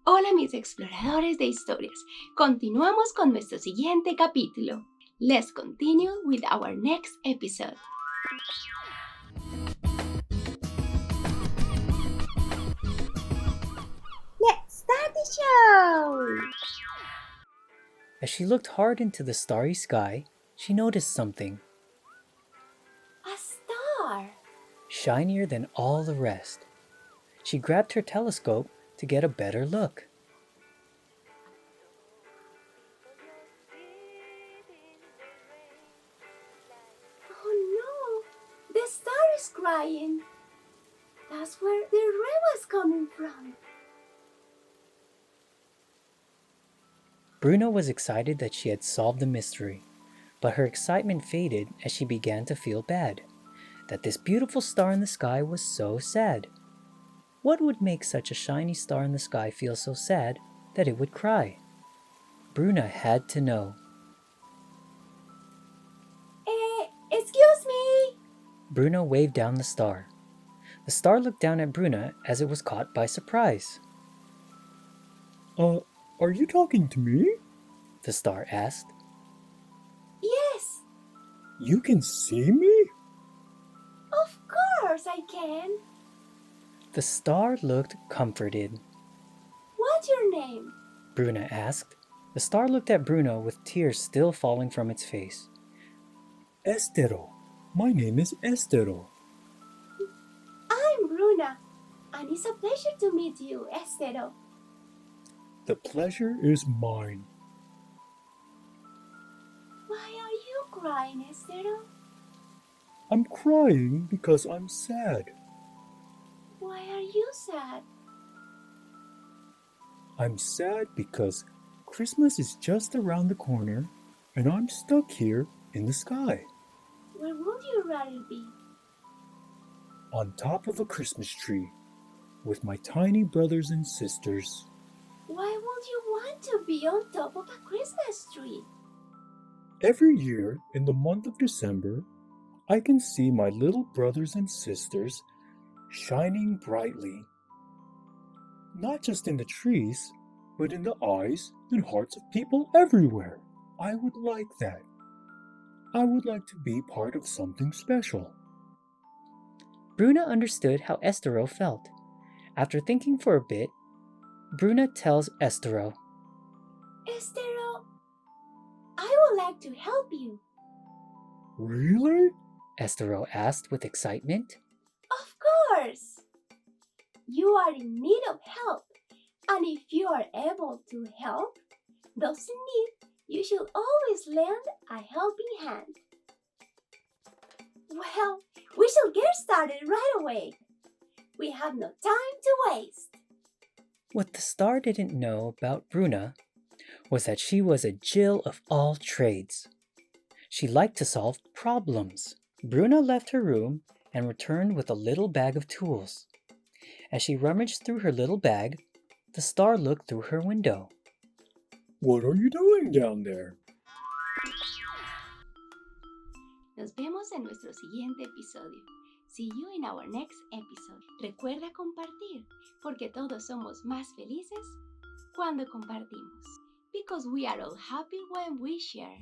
Hola mis exploradores de historias, continuamos con nuestro siguiente capítulo. Let's continue with our next episode. Let's start the show! As she looked hard into the starry sky, she noticed something. A star! Shinier than all the rest. She grabbed her telescope to get a better look. Oh no! The star is crying! That's where the rain was coming from. Bruna was excited that she had solved the mystery, but her excitement faded as she began to feel bad, that this beautiful star in the sky was so sad. What would make such a shiny star in the sky feel so sad that it would cry? Bruna had to know. Excuse me! Bruna waved down the star. The star looked down at Bruna as it was caught by surprise. Are you talking to me? The star asked. Yes, You can see me? of course I can. The star looked comforted. What's your name? Bruna asked. The star looked at Bruna with tears still falling from its face. Estero. My name is Estero. I'm Bruna, and it's a pleasure to meet you, Estero. The pleasure is mine. Why are you crying, Estero? I'm crying because I'm sad. Why are you sad? I'm sad because Christmas is just around the corner and I'm stuck here in the sky. Where would you rather be? On top of a Christmas tree with my tiny brothers and sisters. Why would you want to be on top of a Christmas tree? Every year in the month of December, I can see my little brothers and sisters shining brightly. Not just in the trees, but in the eyes and hearts of people everywhere. I would like that. I would like to be part of something special. Bruna understood how Estero felt. After thinking for a bit, Bruna tells Estero. Estero, I would like to help you. Really? Estero asked with excitement. Of course! You are in need of help, and if you are able to help those in need, you should always lend a helping hand. Well, we shall get started right away. We have no time to waste. What the star didn't know about Bruna was that she was a Jill of all trades. She liked to solve problems. Bruna left her room and returned with a little bag of tools. As she rummaged through her little bag, the star looked through her window. What are you doing down there? Nos vemos en nuestro siguiente episodio. See you in our next episode. Recuerda compartir, porque todos somos más felices cuando compartimos. Because we are all happy when we share.